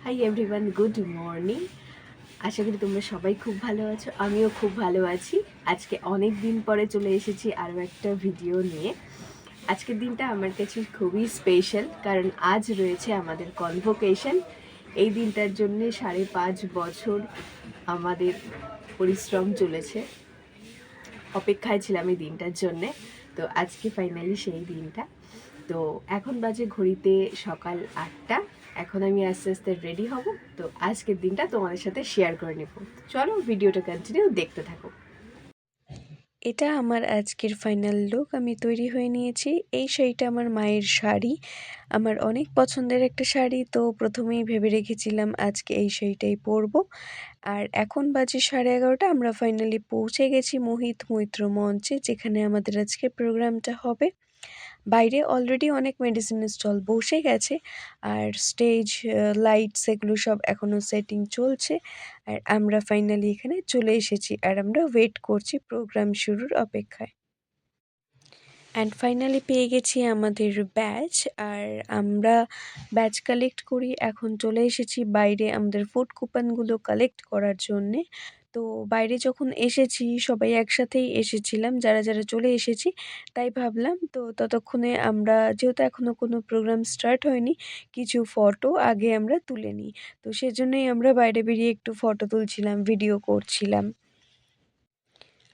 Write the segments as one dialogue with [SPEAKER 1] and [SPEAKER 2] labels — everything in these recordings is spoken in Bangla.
[SPEAKER 1] High everyone, good morning. আশা করি তোমরা সবাই খুব ভালো আছো, আমিও খুব ভালো আছি। আজকে অনেক দিন পরে চলে এসেছি আরও একটা ভিডিও নিয়ে। আজকের দিনটা আমার কাছে খুবই স্পেশাল, কারণ আজ রয়েছে আমাদের কনভোকেশন। এই দিনটার জন্যে 5.5 বছর আমাদের পরিশ্রম চলেছে, অপেক্ষায় ছিলাম এই দিনটার জন্যে। তো আজকে ফাইনালি সেই দিনটা। তো এখন বাজে ঘড়িতে সকাল 8টা। এখন আমি আস্তে আস্তে রেডি হব। তো আজকের দিনটা তোমাদের সাথে শেয়ার করে নেব। চলো ভিডিওটা কন্টিনিউ দেখতে থাকো। এটা আমার আজকের ফাইনাল লুক। আমি তৈরি হয়ে নিয়েছি। এই শাড়িটা আমার মায়ের শাড়ি, আমার অনেক পছন্দের একটা শাড়ি। তো প্রথমেই ভেবে রেখেছিলাম আজকে এই শাড়িটাই পরবো। আর এখন বাজে 11:30। আমরা ফাইনালি পৌঁছে গেছি মোহিত মৈত্র মঞ্চে, যেখানে আমাদের আজকে প্রোগ্রামটা হবে। বাইরে অলরেডি অনেক মেডিসিন স্টল বসে গেছে, আর স্টেজ লাইটস এগুলো সব এখনও সেটিং চলছে। আর আমরা ফাইনালি এখানে চলে এসেছি, আর আমরা ওয়েট করছি প্রোগ্রাম শুরুর অপেক্ষায়। অ্যান্ড ফাইনালি পেয়ে গেছি আমাদের ব্যাচ, আর আমরা ব্যাচ কালেক্ট করি। এখন চলে এসেছি বাইরে আমাদের ফুড কুপনগুলো কালেক্ট করার জন্যে। তো বাইরে যখন এসেছি সবাই একসাথেই এসেছিলাম, যারা যারা চলে এসেছি, তাই ভাবলাম তো ততক্ষণে আমরা, যেহেতু এখনও কোনো প্রোগ্রাম স্টার্ট হয়নি, কিছু ফটো আগে আমরা তুলে নিই। তো সেজন্যই আমরা বাইরে বেরিয়ে একটু ফটো তুলছিলাম, ভিডিও করছিলাম।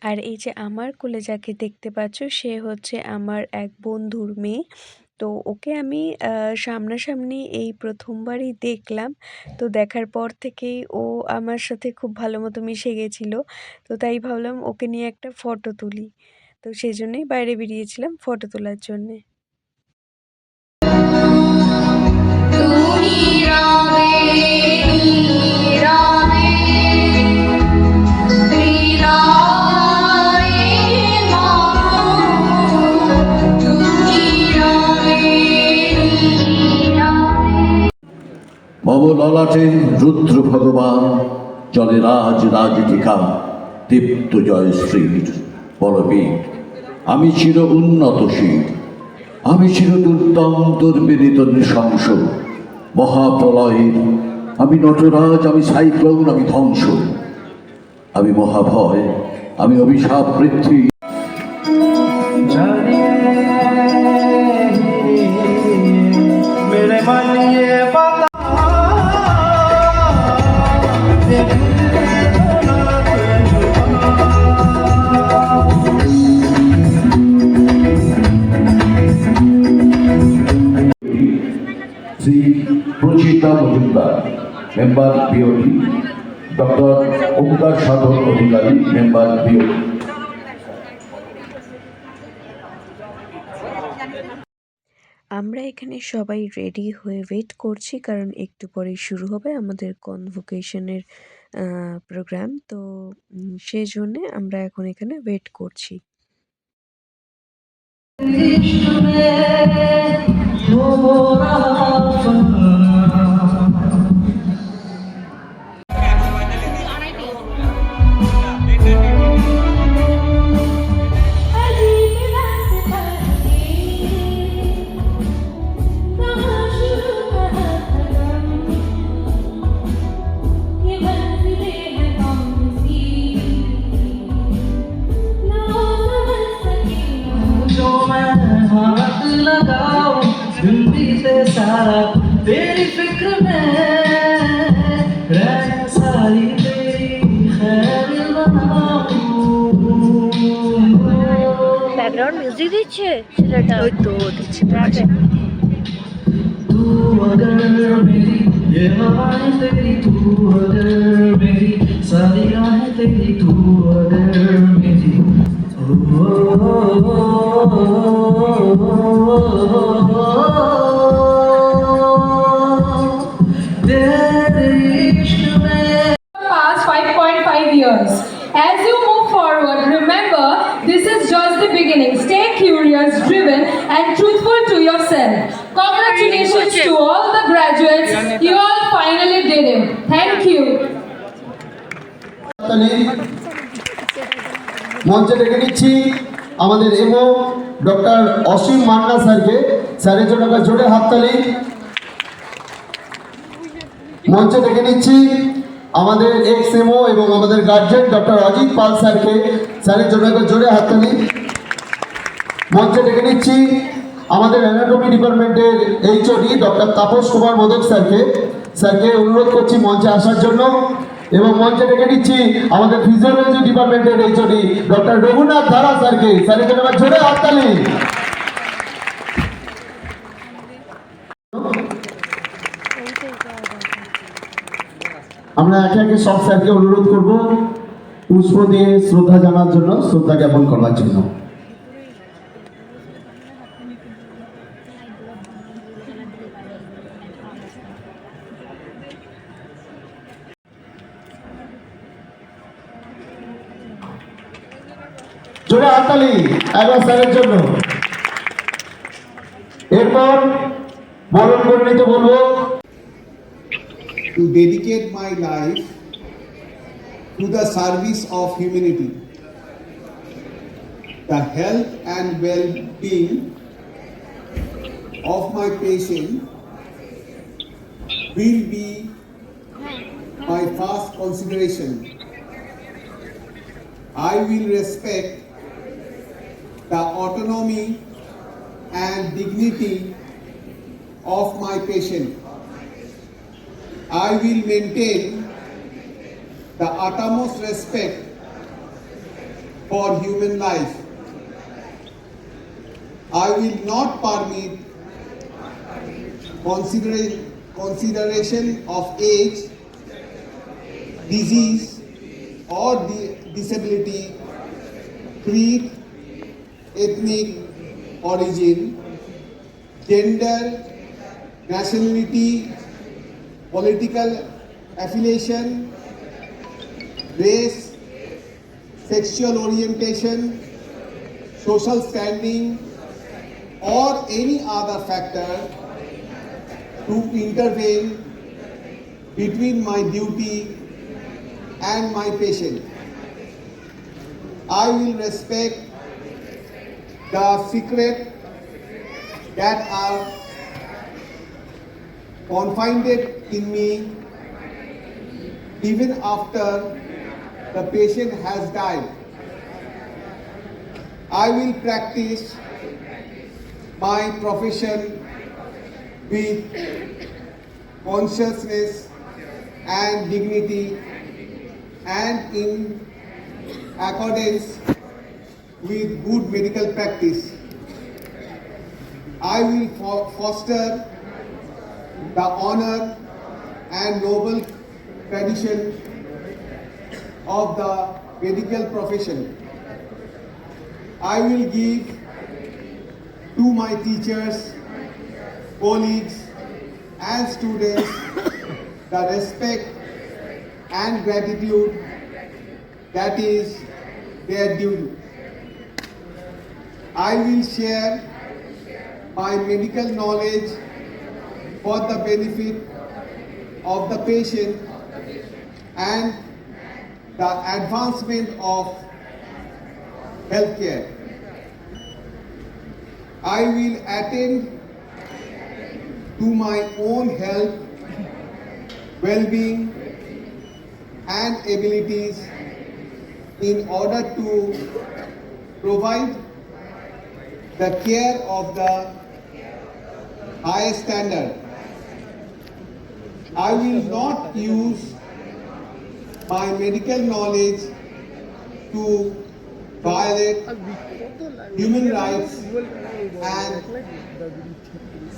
[SPEAKER 1] আর এই যে আমার কোলে যাকে দেখতে পাচ্ছ, সে হচ্ছে আমার এক বন্ধুর মেয়ে। তো ওকে আমি সামনাসামনি এই প্রথমবারই দেখলাম। তো দেখার পর থেকেই ও আমার সাথে খুব ভালো মতো মিশে গেছিলো। তো তাই ভাবলাম ওকে নিয়ে একটা ফটো তুলি। তো সেই জন্যই বাইরে বেরিয়েছিলাম ফটো তোলার জন্যে।
[SPEAKER 2] মম ললাটে রুদ্র ভগবান, জলে রাজ রাজটিকা, দীপ্ত জয়শ্রীর বলবীর। আমি চির উন্নত শির, আমি চির দুর্দম দুর্বিনীত নৃশংস, মহাপ্রলয়ের আমি নটরাজ, আমি সাইক্লোন, আমি ধ্বংস, আমি মহাভয়, আমি অভিশাপ পৃথ্বী।
[SPEAKER 3] मेरे मन ये बता
[SPEAKER 2] Shri Prachita Majumdar, member BOT. Doctor Onkar Sadhan Adhikari, member BOT.
[SPEAKER 1] আমরা এখানে সবাই রেডি হয়ে ওয়েট করছি, কারণ একটু পরেই শুরু হবে আমাদের কনভোকেশনের প্রোগ্রাম। তো সেই জন্যে আমরা এখন এখানে ওয়েট করছি।
[SPEAKER 3] हाथ लगाओ जिंदगी से सारा तेरी फिक्र में रहना, सारी तेरी खैर
[SPEAKER 4] ব্যাকগ্রাউন্ড মিউজিক দিচ্ছে ছেলেটা,
[SPEAKER 1] ওই তো দিচ্ছে।
[SPEAKER 3] तू अगर मेरी ये हवाएं तेरी, तू अगर मेरी सारी राहें तेरी, तू अगर मेरी
[SPEAKER 5] Past 5.5 years. As you move forward, remember this is just the beginning. Stay curious, driven, and truthful to yourself. Congratulations to all the graduates. You all finally did it. Thank you.
[SPEAKER 6] মঞ্চে ডেকে নিচ্ছি আমাদের এমও ডক্টর অসীম মান্না স্যারকে। স্যারের জন্য জোরে হাততালি। মঞ্চে ডেকে নিচ্ছি আমাদের এক্স এমও এবং আমাদের গার্জেন ডক্টর অজিত পাল স্যারকে। স্যারের জন্য একবার জোরে হাততালি। মঞ্চে ডেকে নিচ্ছি আমাদের অ্যানাটমি ডিপার্টমেন্টের এইচওডি ডক্টর তাপস কুমার মোদক স্যারকে অনুরোধ করছি মঞ্চে আসার জন্য। এবং মঞ্চে ডেকে নিচ্ছি আমাদের ফিজিওলজি ডিপার্টমেন্টের এইচওডি ডক্টর রঘুনাথ ধারা স্যারকে। স্যারের জন্য একবার জোরে হাততালি। আমরা একে একে সব স্যারকে অনুরোধ করব পুষ্প দিয়ে শ্রদ্ধা জানার জন্য, শ্রদ্ধা জ্ঞাপন করার জন্য। জোরে হাততালি একবার স্যারের জন্য। এরপর বরণ করে নিতে বলবো।
[SPEAKER 7] To dedicate my life to the service of humanity, the health and well-being of my patient will be my first consideration. I will respect the autonomy and dignity of my patient. I will maintain the utmost respect for human life. I will not permit consideration of age, disease or disability, creed, ethnic origin, gender, nationality, political affiliation, race, sexual orientation, social standing, or any other factor to intervene between my duty and my patient. I will respect the secret that are confided in me even after the patient has died. I will practice my profession with consciousness and dignity and in accordance with good medical practice. I will foster the honor and noble tradition of the medical profession. I will give to my teachers, colleagues and students the respect and gratitude that is their due. I will share my medical knowledge for the benefit of the patient and the advancement of healthcare. I will attend to my own health, well-being and abilities in order to provide the care of the highest standard. I will not use my medical knowledge to violate human rights and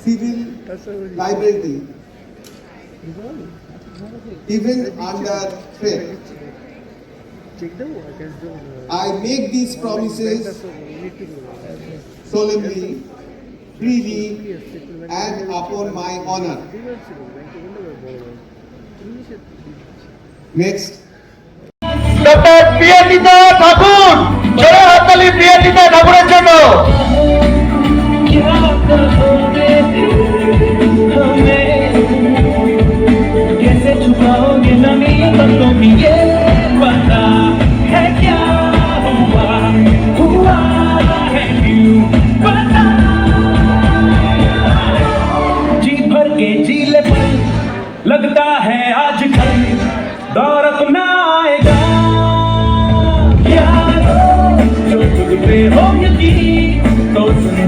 [SPEAKER 7] civil liberty, even under threat. I make these promises solemnly, freely, and upon my honor. Next.
[SPEAKER 6] Doctor Priyajita Thakur, জোরে হাততালি প্রিয়াজিতা ঠাকুরের জন্য।
[SPEAKER 3] कैसे छुपाओगे नमी बातों की ये पता है क्या हुआ है क्यों पता जी भर के जी ले पर लगता है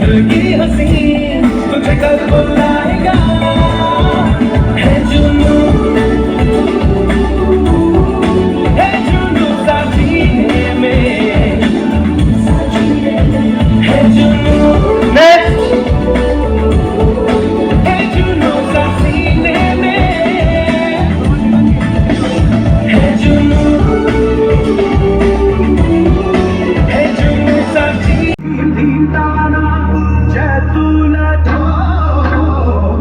[SPEAKER 3] जिंदगी हसीन तुझे कल बुलाएगा है जुनू सा जीने में है जुनू है जुनू सा सीने में है जुनू है जुनू सा जीने ताना चतुलता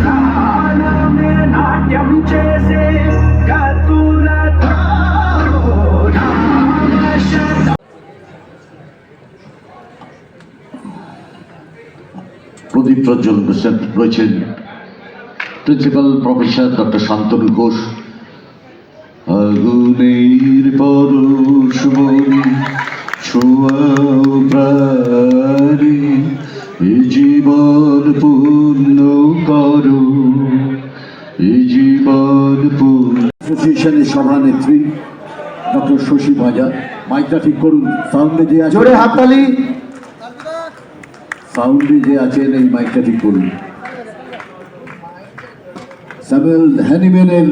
[SPEAKER 3] गानमे नाट्यम చేసే కతులతా
[SPEAKER 2] প্রদীপ প্রজ্বল রয়েছেন principal professor doctor Shantanu Ghosh. আগুনের পরশমণি ছোঁয়াও প্রাণে এ জীবন পূর্ণ করো, এ জীবন পূর্ণ। অ্যাসোসিয়েশনের সভানেত্রী ডক্টর শশী ভাজা, মাইকটা ঠিক করুন। সাউন্ডে যে আছে,
[SPEAKER 6] জোরে হাততালি।
[SPEAKER 2] সাউন্ডে যে আছেন এই মাইকটা ঠিক করুন। স্যামুয়েল হ্যানিম্যানের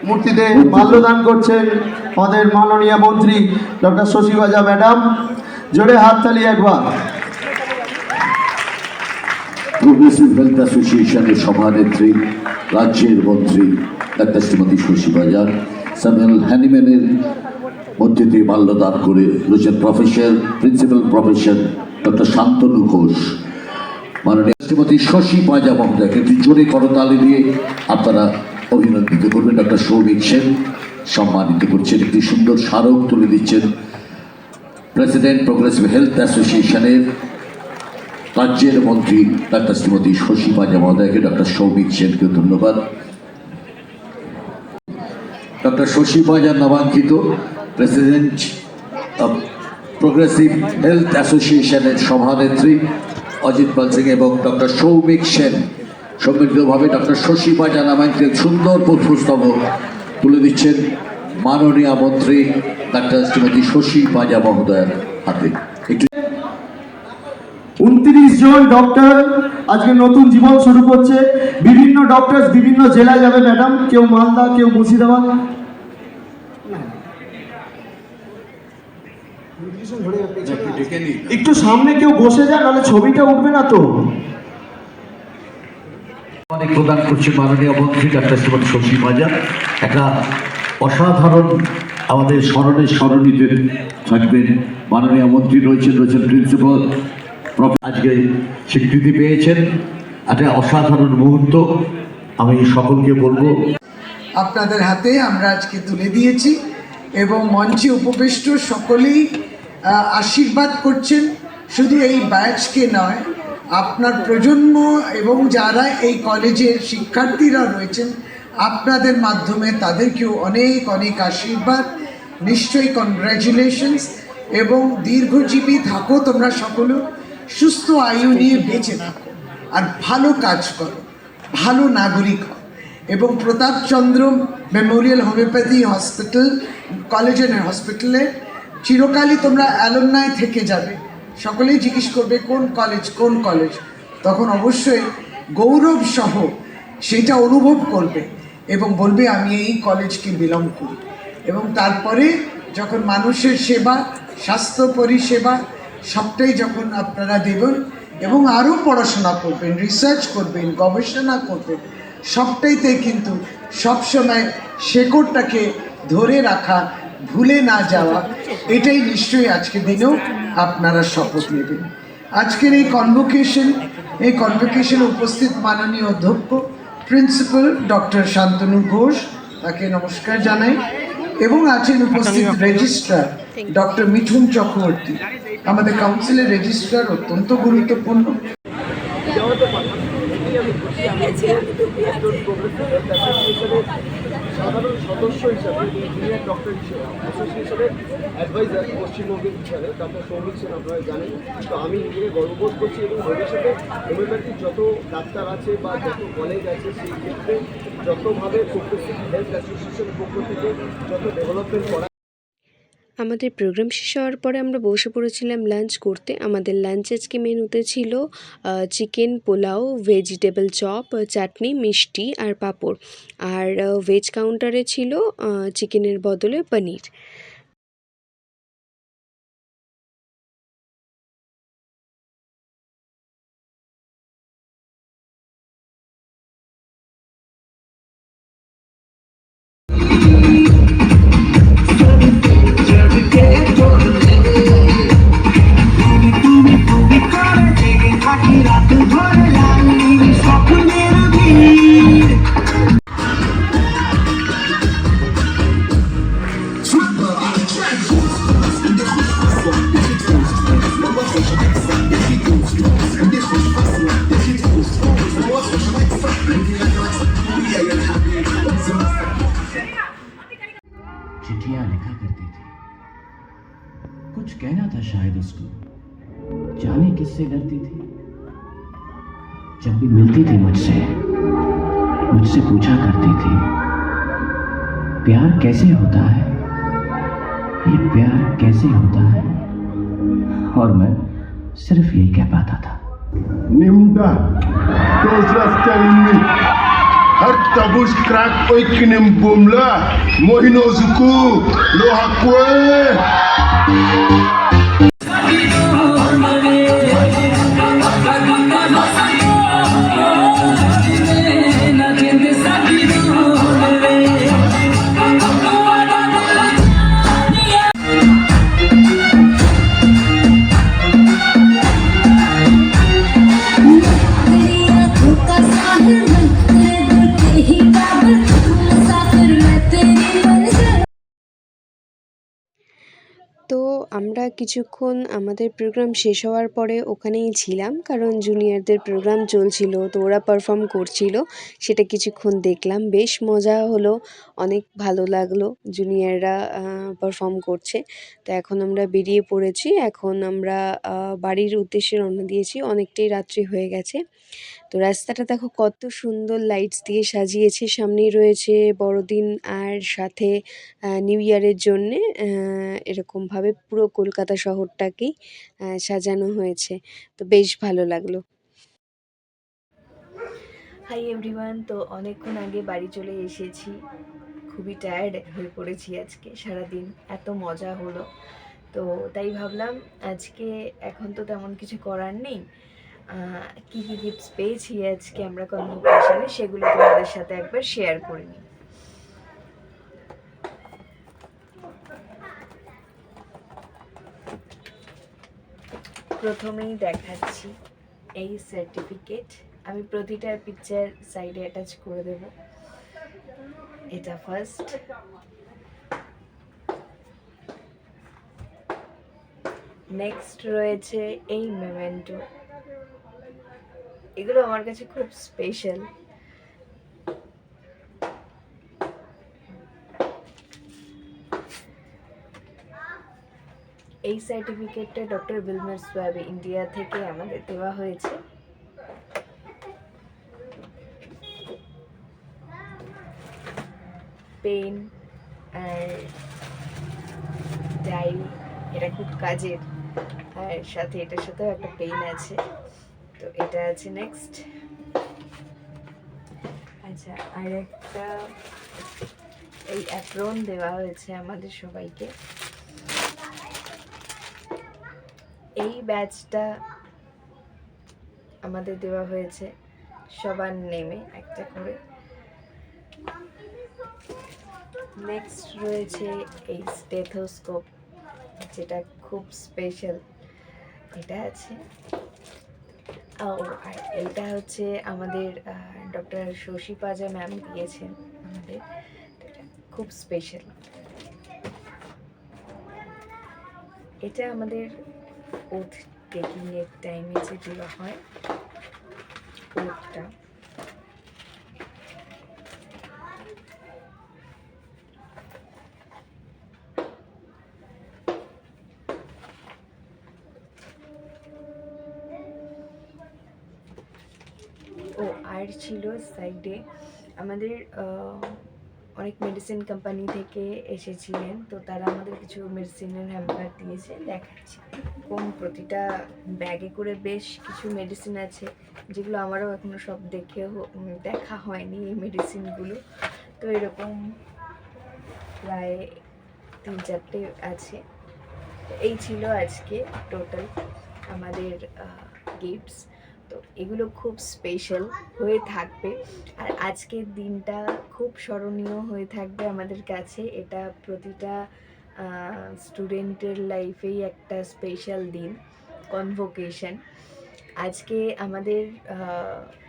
[SPEAKER 6] মূর্তিতে মাল্যদান করছেন আমাদের মাননীয় মন্ত্রী ডক্টর শশী ভাজা ম্যাডাম। জোরে হাততালি একবার।
[SPEAKER 2] প্রোগ্রেসিভ হেলথ অ্যাসোসিয়েশনের সভানেত্রী রাজ্যের মন্ত্রী ডাক্তার শ্রীমতী শশী ভাজা স্যামুয়েল হ্যানিম্যানের মধ্যে মাল্যদান করে রয়েছেন professor principal professor doctor Shantanu Ghosh. মাননীয় শ্রীমতী শশী ভাজা মহোদয়কে একটি জোরে করতালি দিয়ে আপনারা অভিনন্দিত করবেন। ডক্টর সৌমিক সেন সম্মানিত করছেন, একটি সুন্দর স্মারক তুলে দিচ্ছেন প্রেসিডেন্ট প্রোগ্রেসিভ হেলথ অ্যাসোসিয়েশনের রাজ্যের মন্ত্রী ডাক্তার শ্রীমতী শশী ভাজা মহোদয়কে। ডক্টর সৌমিক সেনকে ধন্যবাদ। ডক্টর শশী ভাজা নামাঙ্কিত প্রেসিডেন্ট অফ প্রোগ্রেসিভ হেলথ অ্যাসোসিয়েশনের সভানেত্রী অজিত পাল সিং এবং ডক্টর সৌমিক সেন সম্মিলিতভাবে ডক্টর শশী ভাজা নামাঙ্কিত সুন্দর পুষ্পস্তবক তুলে দিচ্ছেন মাননীয় মন্ত্রী ডাক্তার শ্রীমতী শশী ভাজা মহোদয়ের হাতে। একটু
[SPEAKER 6] 29 জন ডক্টর আজকে নতুন জীবন শুরু করছে। বিভিন্ন ডক্টর বিভিন্ন জেলায় যাবে ম্যাডাম, কেউ মালদা, কেউ মুর্শিদাবাদ। একটু সামনে কেউ বসে যায়, নাহলে ছবিটা উঠবে না তো।
[SPEAKER 2] অনেক প্রদান করছে মাননীয় মন্ত্রী ডাক্তার শ্রীমতী শশী ভাজা। একটা অসাধারণ আমাদের স্মরণীতে থাকবেন মাননীয় মন্ত্রী রয়েছেন প্রিন্সিপাল আজকে স্বীকৃতি পেয়েছেন। একটা অসাধারণ মুহূর্ত। আমি সকলকে বলবো
[SPEAKER 8] আপনাদের হাতে আমরা আজকে তুলে দিয়েছি এবং মঞ্চে উপবিষ্ট সকলেই আশীর্বাদ করছেন। শুধু এই ব্যাচকে নয়, আপনার প্রজন্ম এবং যারা এই কলেজের শিক্ষার্থীরা রয়েছেন আপনাদের মাধ্যমে তাদেরকেও অনেক অনেক আশীর্বাদ। নিশ্চয়ই কনগ্র্যাচুলেশনস এবং দীর্ঘজীবী থাকো তোমরা সকলে, সুস্থ আয়ু নিয়ে বেঁচে থাকো আর ভালো কাজ করো, ভালো নাগরিক হও। এবং Pratapchandra Memorial homeopathy hospital college and হসপিটালে চিরকালই তোমরা অ্যালুমনাই থেকে যাবে। সকলেই জিজ্ঞেস করবে কোন কলেজ, তখন অবশ্যই গৌরব সহ সেটা অনুভব করবে এবং বলবে আমি এই কলেজকে বিলং করি। এবং তারপরে যখন মানুষের সেবা, স্বাস্থ্য পরিষেবা সবটাই যখন আপনারা দেবেন এবং আরও পড়াশোনা করবেন, রিসার্চ করবেন, গবেষণা করবেন, সবটাইতে কিন্তু সবসময় শেকড়টাকে ধরে রাখা, ভুলে না যাওয়া, এটাই নিশ্চয়ই আজকের দিনেও আপনারা শপথ নেবেন। আজকের এই কনভোকেশনে উপস্থিত মাননীয় অধ্যক্ষ প্রিন্সিপাল ডক্টর শান্তনু ঘোষ, তাকে নমস্কার জানাই। এবং আছেন উপস্থিত রেজিস্ট্রার ডক্টর মিঠুন চক্রবর্তী। আমাদের কাউন্সিলের রেজিস্ট্রার অত্যন্ত গুরুত্বপূর্ণ।
[SPEAKER 9] সাধারণ সদস্য হিসাবে জুনিয়র ডক্টর অ্যাসোসিয়েশনের অ্যাডভাইজার পশ্চিমবঙ্গের হিসাবে ডক্টর সৌমিক সেন আপনারা জানেন। তো আমি নিজেকে গর্ববোধ করছি এবং ভবিষ্যতে হোমিওপ্যাথির যত ডাক্তার আছে বা যত কলেজ আছে সেই ক্ষেত্রে যতভাবে প্রোগ্রেসিভ হেলথ অ্যাসোসিয়েশনের পক্ষ থেকে যত ডেভেলপমেন্ট করা।
[SPEAKER 1] আমাদের প্রোগ্রাম শেষ হওয়ার পরে আমরা বসে পড়েছিলাম লাঞ্চ করতে। আমাদের লাঞ্চ আজকে মেনুতে ছিল চিকেন পোলাও, ভেজিটেবল চপ, চাটনি, মিষ্টি আর পাঁপড়। আর ভেজ কাউন্টারে ছিল চিকেনের বদলে পনির।
[SPEAKER 3] चिट्ठियां लिखा करती थी, कुछ कहना था शायद उसको, जाने किससे डरती थी। जब भी मिलती थी मुझसे पूछा करती थी, प्यार कैसे होता है, ये प्यार कैसे होता है। और मैं सिर्फ यही कह पाता था,
[SPEAKER 10] Nimda, those was telling me, her tabush crack oikinim bumla, mohino zuku, lo hakwe.
[SPEAKER 1] তো আমরা কিছুক্ষণ আমাদের প্রোগ্রাম শেষ হওয়ার পরে ওখানেই ছিলাম, কারণ জুনিয়রদের প্রোগ্রাম চলছিল, তো ওরা পারফর্ম করছিল, সেটা কিছুক্ষণ দেখলাম। বেশ মজা হলো, অনেক ভালো লাগলো জুনিয়ররা পারফর্ম করছে। তো এখন আমরা বেরিয়ে পড়েছি, এখন আমরা বাড়ির উদ্দেশ্যে রওনা দিয়েছি, অনেকটাই রাত্রি হয়ে গেছে। তো রাস্তাটা দেখো কত সুন্দর লাইটস দিয়ে সাজিয়েছে, সামনেই রয়েছে বড়দিন আর সাথে নিউ ইয়ারের জন্যে এরকমভাবে পুরো কলকাতা শহরটাকেই সাজানো হয়েছে। তো বেশ ভালো লাগলো। হাই এভরিওয়ান, তো অনেকক্ষণ আগে বাড়ি চলে এসেছি, খুবই টায়ার্ড হয়ে পড়েছি আজকে, সারাদিন এত মজা হলো। তো তাই ভাবলাম আজকে এখন তো তেমন কিছু করার নেই, কী কী টিপস পেয়েছি আজকে আমরা কনভোকেশনে, সেগুলো তোমাদের সাথে একবার শেয়ার করে নিই। প্রথমেই দেখাচ্ছি এই সার্টিফিকেট, আমি প্রতিটা পিকচার সাইডে অ্যাটাচ করে দেব। এটা ফার্স্ট, নেক্সট রয়েছে এই মেমেন্টো, এগুলো আমার কাছে খুব স্পেশাল। এই সার্টিফিকেটটা ডক্টর বিলমার সোয়াবে ইন্ডিয়া থেকে আমাদের দেওয়া হয়েছে। পেন আর ডাই, এটা খুব কাজের, আর সাথে এটার সাথেও একটা পেন আছে, তো এটা আছে নেক্সট। আচ্ছা, আর একটা এই অ্যাপ্রন দেওয়া হয়েছে আমাদের সবাইকে। এই ব্যাচটা আমাদের দেওয়া হয়েছে সবার নেমে একটা করে। নেক্সট রয়েছে এই স্টেথোস্কোপ, যেটা খুব স্পেশাল, এটা আছে। আর এইটা হচ্ছে আমাদের ডক্টর শশী পাজা ম্যাম দিয়েছেন আমাদের, এটা খুব স্পেশাল। এটা আমাদের ওথ টেকিং এর টাইমে যে দেওয়া হয় ওথটা। ও আর ছিল সাইডে আমাদের অনেক মেডিসিন কোম্পানি থেকে এসেছিলেন, তো তারা আমাদের কিছু মেডিসিনের হ্যাম্পার দিয়েছে, দেখাচ্ছি। কোন প্রতিটা ব্যাগে করে বেশ কিছু মেডিসিন আছে, যেগুলো আমারও এখনো সব দেখা হয়নি এই মেডিসিনগুলো। তো এরকম প্রায় 3-4টে আছে। এই ছিল আজকে টোটাল আমাদের গিফটস। তো এগুলো খুব স্পেশাল হয়ে থাকবে, আর আজকের দিনটা খুব স্মরণীয় হয়ে থাকবে আমাদের কাছে। এটা প্রতিটা স্টুডেন্টের লাইফেই একটা স্পেশাল দিন, কনভোকেশন। আজকে আমাদের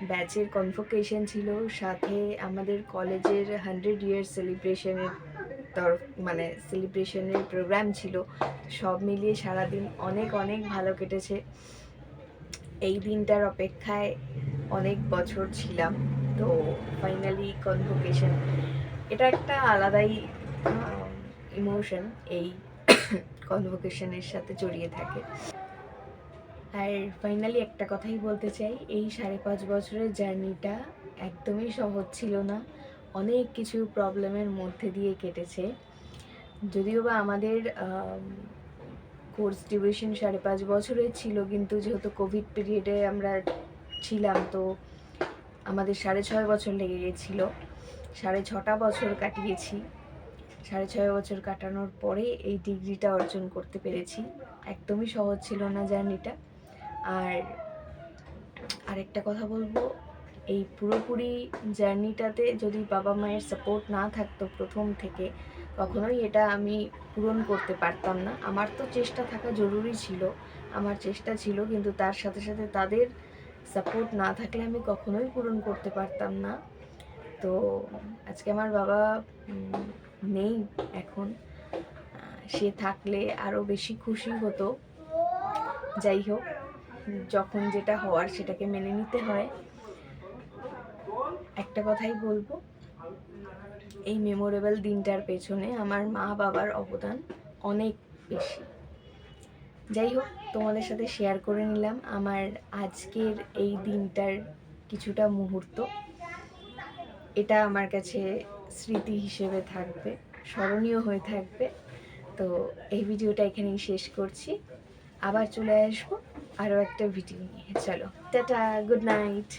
[SPEAKER 1] ব্যাচের কনভোকেশন ছিল, সাথে আমাদের কলেজের 100 ইয়ার সেলিব্রেশনের সেলিব্রেশনের প্রোগ্রাম ছিল। সব মিলিয়ে সারাদিন অনেক অনেক ভালো কেটেছে। এই দিনটার অপেক্ষায় অনেক বছর ছিলাম। তো ফাইনালি কনভোকেশন, এটা একটা আলাদাই ইমোশন এই কনভোকেশনের সাথে জড়িয়ে থাকে। আর ফাইনালি একটা কথাই বলতে চাই, এই 5.5 বছরের জার্নিটা একদমই সহজ ছিল না, অনেক কিছু প্রবলেমের মধ্যে দিয়ে কেটেছে। যদিও বা আমাদের কোর্স ডিউরেশন 5.5 বছরের ছিল, কিন্তু যেহেতু কোভিড পিরিয়ডে আমরা ছিলাম, তো আমাদের 6.5 বছর লেগে গেছিলো। 6.5 বছর কাটিয়েছি। 6.5 বছর কাটানোর পরে এই ডিগ্রিটা অর্জন করতে পেরেছি। একদমই সহজ ছিল না জার্নিটা। আর আরেকটা কথা বলবো, এই পুরোপুরি জার্নিটাতে যদি বাবা মায়ের সাপোর্ট না থাকতো প্রথম থেকে, কখনোই এটা আমি পূরণ করতে পারতাম না। আমার তো চেষ্টা থাকা জরুরি ছিল, আমার চেষ্টা ছিল, কিন্তু তার সাথে সাথে তাদের সাপোর্ট না থাকলে আমি কখনোই পূরণ করতে পারতাম না। তো আজকে আমার বাবা নেই এখন, সে থাকলে আরও বেশি খুশি হতো। যাই হোক, যখন যেটা হওয়ার সেটাকে মেনে নিতে হয়। একটা কথাই বলবো, এই মেমোরেবল দিনটার পেছনে আমার মা বাবার অবদান অনেক বেশি। যাই হোক, তোমাদের সাথে শেয়ার করে নিলাম আমার আজকের এই দিনটার কিছুটা মুহূর্ত। এটা আমার কাছে স্মৃতি হিসেবে থাকবে, স্মরণীয় হয়ে থাকবে। তো এই ভিডিওটা এখানেই শেষ করছি, আবার চলে আসবো আরও একটা ভিডিও নিয়ে। চলো, টাটা, গুড নাইট।